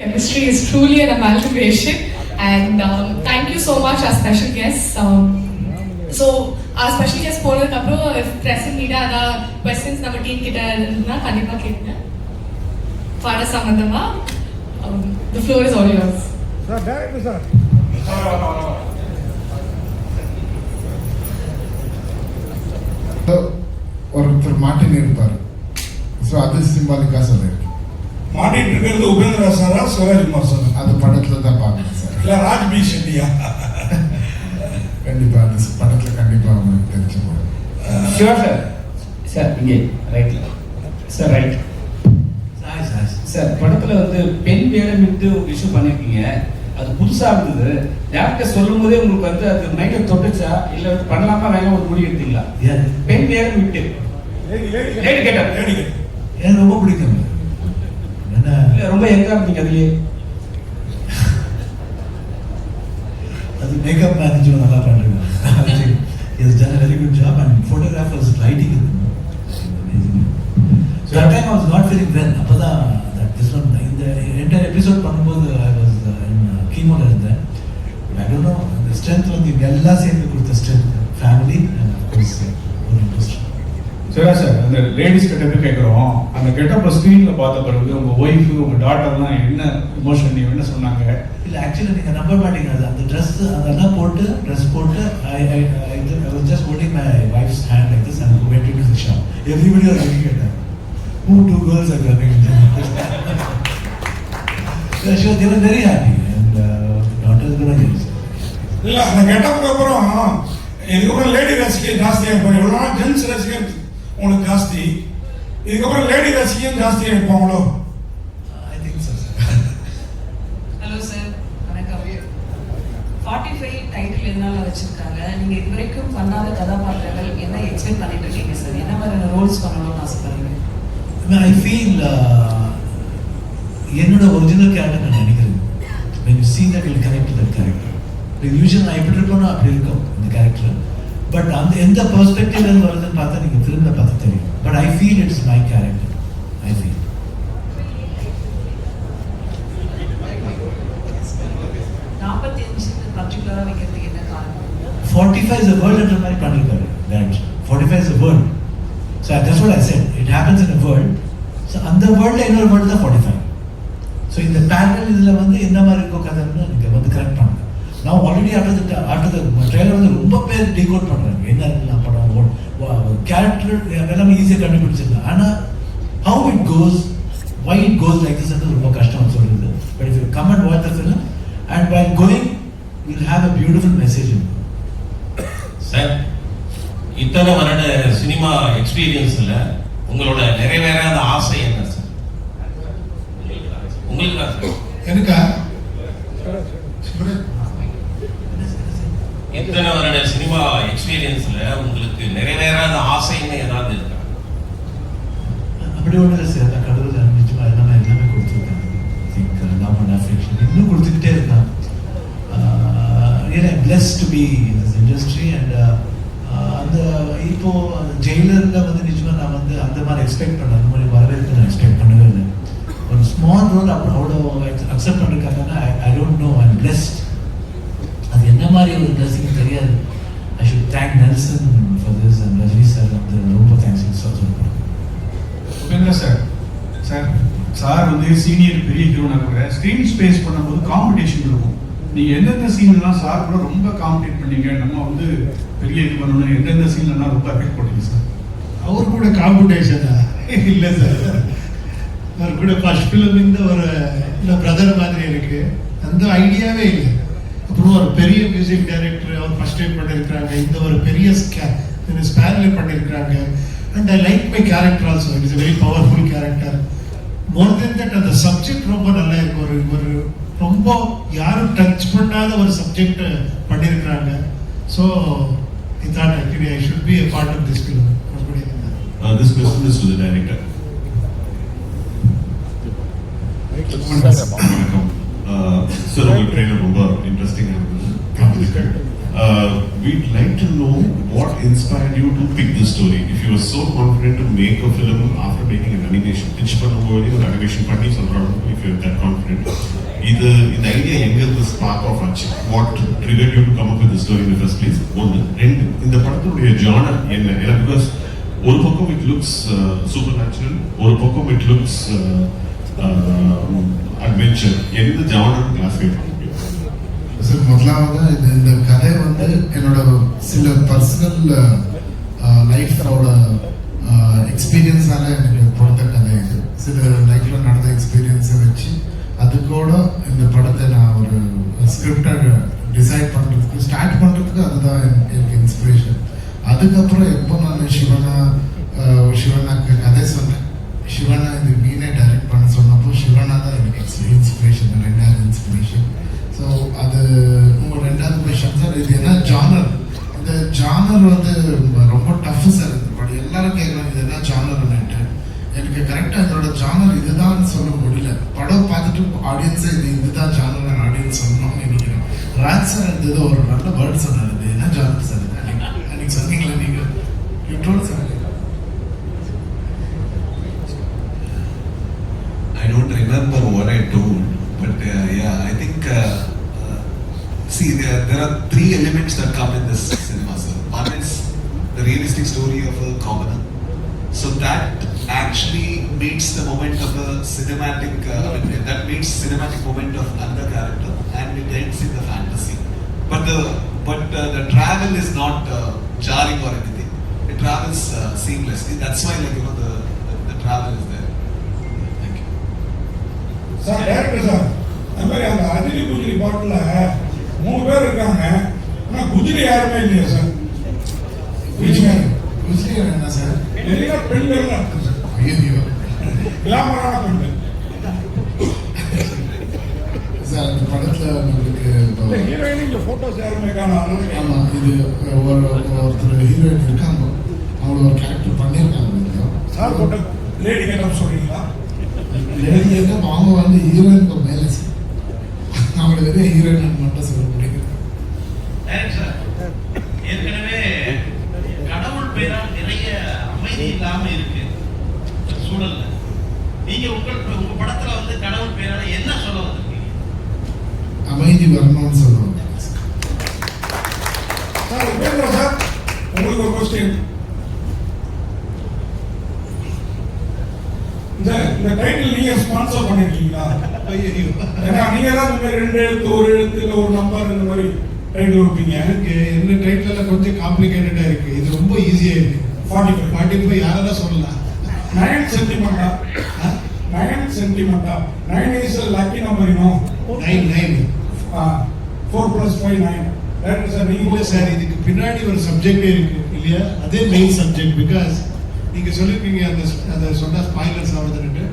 Chemistry is truly an amalgamation, and thank you so much, our special guests. So, our special guest, if press and media ada questions, our team kita kandipa ketna. Fada Samandama, the floor is all yours. Sir, directly, sir. ஒருத்தர் மாட்டின்னு இருப்பார். So அது சிம்பாலிக்காக சொல்லியிருக்கேன். மாட்டிட்டு இருக்கிறது உபேந்திரா சாரா Sivakumar sir? அது படத்தில் தான் பார்க்கணும் சார். இல்லை ராஜ் பி ஷெட்டியா? கண்டிப்பாக அந்த படத்தில் கண்டிப்பாக அவங்களுக்கு தெரிஞ்சு போகும். Sure sir. சார் இங்கே ரைட்ல சார், ரைட் சார். படத்தில் வந்து பெண் வேடம் விட்டு இஷ்யூ பண்ணியிருக்கீங்க. அது புதுசாக இருந்தது. டேரக்டர் சொல்லும் போதே உங்களுக்கு வந்து அது மைண்டை தொட்டுச்சா இல்லை பண்ணலாமா வேணாம் ஒரு முடிவு எடுத்தீங்களா? பெண் வேடம் விட்டு லேடி கேட்டா எனக்கு ரொம்ப பிடிக்கும். இல்லை ரொம்ப எங்கே இருந்தீங்க அதுலேயே? அது மேக்கப் மேனேஜ்மெண்ட் நல்லா பண்ணுறேன். Is done a very good job and photographers writing it. So that time I was not feeling well. அப்பதான் that this one இந்த entire episode பண்ணும்போது I was in chemo இருந்தேன். I don't know the strength வந்து எல்லாம் சேர்ந்து கொடுத்த strength, family and of course ஒரு industry. சரி சார், அந்த லேடிஸ் கிட்ட போய் கேட்குறோம், அந்த கெட்டப்ப ஸ்க்ரீனில் பார்த்த பிறகு உங்கள் ஒய்ஃபு உங்கள் டாட்டர்லாம் என்ன இமோஷன் என்ன சொன்னாங்க? இல்லை ஆக்சுவலி நீங்கள் நம்ப மாட்டீங்க. அது அந்த ட்ரெஸ் அதெல்லாம் போட்டு ட்ரெஸ் போட்டு I was just holding my wife's hand like this and went into the shop. Everybody was looking at her. Who two girls are coming? They were very happy and daughter is going to get it. இல்லை அந்த கெட்டப்புக்கு அப்புறம் இதுக்கப்புறம் lady ரசிகை ஜாஸ்தியாக இருப்பாங்க. எவ்வளோ நாள் gents ரசிகர் உங்களுக்கு ஜாஸ்தி, இதுக்கப்புறம் லேடி ரசிகையும் ஜாஸ்தியாக இருப்பாங்களோ? I think so. Hello sir, வணக்கம். 45 டைட்டில் எதனால வச்சிருக்காங்க? நீங்க இதுவரைக்கும் பண்ணாத கதாபாத்திரங்கள் என்ன எக்ஸ்பெக்ட் பண்ணிட்டு இருக்கீங்க சார்? என்ன மாதிரியான ரோல்ஸ் பண்ணணும்னு ஆசைப்படுறீங்க? I feel என்னோட ஒரிஜினல் கேரக்டர் நான் நினைக்கிறேன். When you see that, you'll connect to that character. Usual நான் எப்படி இருப்பேனோ அப்படி இருக்கும் இந்த கேரக்டர். பட் அந்த எந்த பெர்ஸ்பெக்டிவ்ல இருந்து வருதுன்னு பார்த்தா நீங்க ஃபிலிம்ல பார்த்து தெரியும். But I feel it's my character. I feel 45 பர்டிகுலரா வைக்கிறதுக்கு என்ன காரணம்? 45 is a word என்ற மாதிரி பண்ணிருக்காரு director. 45 is a word. So that's what I said. It happens in a word. So அந்த வேர்ட்ல இன்னொரு வேர்ட் தான் 45. So இந்த பேரலல் இதுல வந்து என்ன மாதிரி இருக்கோ கதைன்னு நீங்க வந்து கரெக்ட் பண்ணுங்க. நான் ஆல்ரெடி ஆஃப்டர் த ட்ரெய்லர் வந்து ரொம்ப பேர் டீகோட் பண்ணுறாங்க. என்ன இருக்கலாம் படம் கேரக்டர் எல்லாமே ஈஸியாக கண்டுபிடிச்சிடலாம். ஆனால் how it goes, why it goes like this ரொம்ப கஷ்டம் சொல்கிறது. But if you come and watch the film and while going will have a beautiful message. Sir, இத்தனை வருட சினிமா எக்ஸ்பீரியன்ஸில் உங்களோட நிறைவேறாத ஆசை என்ன சார்? உங்களுக்கு எனக்கா இத்தனை வருட சினிமா எக்ஸ்பீரியன்ஸ்ல உங்களுக்கு நிறைவேறாத ஆசைன்னு ஏதாவது இருக்கா? அப்படி ஒன்றும் இல்லை சார். நான் கடவுள் நிச்சயமாக எல்லாமே கொடுத்துருக்கேன். லவ் அண்ட் அஃபெக்ஷன் இன்னும் கொடுத்துக்கிட்டே இருக்கான். Blessed to be in this industry. And அந்த இப்போ ஜெயிலரில் வந்து நிச்சயமாக நான் வந்து அந்த மாதிரி எக்ஸ்பெக்ட் பண்ணேன். அந்த மாதிரி வரவேற்பு நான் எக்ஸ்பெக்ட் பண்ணவே இல்லை. ஒரு ஸ்மால் ரோல் அப்போ அவ்வளோ அக்செப்ட் பண்ணிருக்காங்கன்னா I don't know. I am blessed. அது என்ன மாதிரி ஒரு ட்ரெஸ்ஸிங் தெரியாது. I should thank Nelson for this and Rajini sir வந்து ரொம்ப தேங்க்ஸ் சொல்லுங்கள். உபேந்திரா சார், சார் வந்து சீனியர் பெரிய ஹீரோனா கூட ஸ்க்ரீன் ஸ்பேஸ் பண்ணும்போது காம்படிஷன் இருக்கும். நீங்கள் எந்தெந்த சீன்லாம் சார் கூட ரொம்ப காம்படிட் பண்ணீங்க, நம்ம வந்து பெரிய இது பண்ணணும், எந்தெந்த சீன்லாம் ரொம்ப எஃபெக்ட் போட்டீங்க சார்? அவர் கூட காம்படிஷனா இல்லை சார். அவர் கூட ஃபர்ஸ்ட் ஃபிலிம் இந்த ஒரு இல்லை பிரதர் மாதிரி இருக்கு. அந்த ஐடியாவே இல்லை. அப்புறம் ஒரு பெரிய மியூசிக் டைரக்டர் அவர் ஃபர்ஸ்ட் டைம் பண்ணியிருக்கிறாங்க. இந்த ஒரு பெரிய ஸ்பேனில் பண்ணியிருக்கிறாங்க. And I like my character also. It is very powerful character. More then that அந்த சப்ஜெக்ட் ரொம்ப நல்லா இருக்கு. ஒரு ரொம்ப யாரும் டச் பண்ணாத ஒரு சப்ஜெக்ட் பண்ணியிருக்கிறாங்க. So I thought actually I should be a part of this film. This question is to the director. வணக்கம் சார். உங்கள் ட்ரெயிலர் ரொம்ப இன்ட்ரெஸ்டிங்காக இருந்தது. we'd like to know what inspired you to pick this story. If you were so confident to make a film after making an animation, pitch பண்ணும்போது ஒரு animation பண்ணி சொல்றாங்க, if you're that confident, இந்த idea எங்க இருந்து spark of ஆச்சு? What triggered you to come up with the story in the first place? ஒன்று. ரெண்டு, இந்த படத்துடைய ஜானர் என்ன? ஏன்னா பிகாஸ் ஒரு பக்கம் இட் லுக்ஸ் சூப்பர் நேச்சுரல், ஒரு பக்கம் இட் லுக்ஸ் அட்வென்ச்சர். எந்த ஜானர் கிளாஸிஃபை பண்ண முடியும்? சார், முதலாவது இந்த கதை வந்து என்னோட சில பர்சனல் லைஃபோட எக்ஸ்பீரியன்ஸால எனக்கு கொடுத்த கதை இது. சில லைஃப்ல நடந்த எக்ஸ்பீரியன்ஸை வச்சு அது கூட இந்த படத்தை நான் ஒரு ஸ்கிரிப்டை டிசைட் பண்ணுறதுக்கு ஸ்டார்ட் பண்ணுறதுக்கு அதுதான் எனக்கு இன்ஸ்பிரேஷன். அதுக்கப்புறம் எப்போ நான் சிவனாக்கு கதை சொன்னேன், சிவனா இந்த மீனை டைரக்ட் பண்ண சொன்னப்போ சிவனா தான் எனக்கு இன்ஸ்பிரேஷன், ரெண்டாவது இன்ஸ்பிரேஷன். ஸோ அது உங்கள் ரெண்டாவது கொஸ்டின் சார், இது என்ன ஜானர்? இந்த ஜானர் வந்து ரொம்ப டஃப் சார். இந்த படம் எல்லாரும் கேட்கலாம் இது என்ன ஜானர்ன்னுட்டு. எனக்கு கரெக்டாக இதோட ஜானர் இதுதான் சொல்ல முடியல. படம் பார்த்துட்டு ஆடியன்ஸை இதுதான் ஜானர் ஆடியன்ஸ் சொல்லணும்னு நினைக்கிறேன். ராஜ் சார் இருந்தது ஒரு நல்ல வேர்ட் சொன்னார், இது என்ன ஜானர் சார் அன்னைக்கு சொன்னீங்களா நீங்கள்? யூட்ரோல் sir I don't remember what I told, but yeah, I think see there are three elements that come in this cinema, sir. One is the realistic story of a commoner, so that actually meets the moment of a cinematic that meets cinematic moment of another character, and it ends in the fantasy. But the travel is not jarring or anything. It travels seamlessly. That's why, like, you know, the travel is there. Thank you. Sir, director sir, அந்த மாதிரி அந்த அதிரி குஜிலி பாட்டில் 3 பேர் இருக்காங்க, ஆனால் குஜிலி யாருமே இல்லையா sir? குஜிலி என்ன sir? நிறைய பெண்கள் அர்த்தம் சார். ஐயோ, கிளாமரான பெண்கள் சார். அந்த படத்தில் நம்மளுக்கு ஹீரோயின் இந்த ஃபோட்டோஸ் யாருமே காணும். ஆமாம், இது ஒருத்தர் ஹீரோயின் இருக்காங்க, அவங்க ஒரு கேரக்டர் பண்ணியிருக்காங்க சார். போட்ட லேடி கேட்டப் சொல்றீங்களா? லேடி கேட்டப் அவங்க வந்து ஹீரோயினுக்கு மேலே சார். அவங்களுக்கு வெறும் ஹீரோயின் மட்டும் சொல்ல முடியும். ஏற்கனவே கடவுள் பேரால் நிறைய அமைதி இல்லாம இருக்கு சூழல்ல. நீங்க உங்க படத்துல வந்து கடவுள் பேரால என்ன சொல்ல வந்திருக்கீங்க? அமைதி வரணும்னு சொல்லுவாங்க சார். உபேந்திரா சார், உங்களுக்கு ஒரு கொஸ்டின். இந்த டைட்டில் நீங்க ஸ்பான்சர் பண்ணிருக்கீங்களா? ஏன்னா நீங்க தான் இந்த மாதிரி 2 எழுத்து 1 எழுத்து இல்ல ஒரு நம்பர் இந்த மாதிரி டைட்டில் வைப்பீங்க. என்ன டைட்டில் கொஞ்சம் காம்ப்ளிகேட்டடா இருக்கு, இது ரொம்ப ஈஸியா இருக்கு. 45 யாரெல்லாம் சொல்லலாம். 9 சென்டிமெண்டா? 9 சென்டிமெண்டா? 9 is a lucky number, you know. 9 4 + 5 9. Right sir. நீங்க சார் இதுக்கு பின்னாடி ஒரு சப்ஜெக்டே இருக்கு இல்லையா? அதே மெயின் சப்ஜெக்ட். பிகாஸ் நீங்க சொல்லிருக்கீங்க அதை சொன்னா ஸ்பாயிலர்ஸ் ஆகுதுன்னு.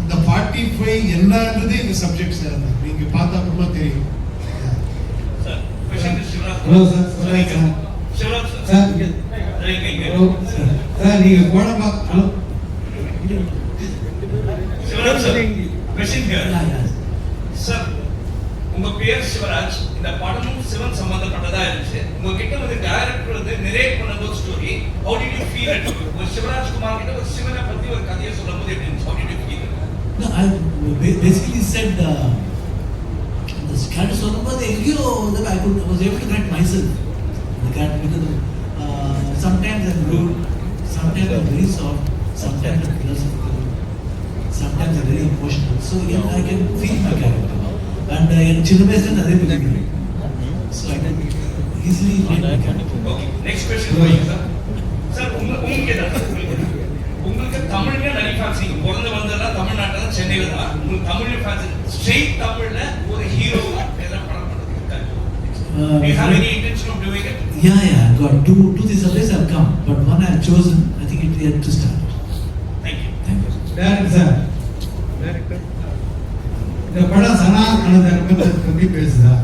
அந்த 45 என்னன்றது இந்த சப்ஜெக்ட் சார். நீங்க பார்த்தா அப்புறமா தெரியும். Hello sir. Shivaraj sir. Hello sir, நீங்க கோடம்பா. Hello Shivaraj sir, question here sir. உங்க பேர் சிவராஜ், இந்த படமும் சிவன் சம்பந்தப்பட்டதா இருந்துச்சு. உங்ககிட்ட வந்து டைரக்டர் வந்து நரேட் பண்ணும்போது story, how did you feel it? ஒரு சிவராஜ் குமார் கிட்ட ஒரு சிவனை பத்தி ஒரு கதையை சொல்லும்போது எப்படி இருந்துச்சு? How did you feel it? No, I basically said the character சொல்லும்போது எங்கேயோ I was able to connect myself the character, because sometimes I'm rude, sometimes I'm very soft, sometimes I'm philosophical, sometimes I'm very emotional, so yeah, I can feel my character. And in சின்ன வயசுல அதே மாதிரி, so I can easily relate my character. Okay, next question for you sir. Sir, உங்களுக்கு தமிழ்ல நிறைய fans, நீங்க பிறந்து வந்ததெல்லாம் தமிழ்நாட்டுல தான், சென்னையில தான். உங்களுக்கு தமிழ்ல ஃபேன்ஸ், ஸ்ட்ரெயிட் தமிழ்ல ஒரு ஹீரோ எல்லாம் படம் பண்ணுறதுக்கு do you have any intention of doing it? Yeah, I got two these surveys have come, but one I have chosen. I think it yet to start. Thank you. Director sir, இந்த படம் சனாதன தர்மத்தை பற்றி பேசுதா?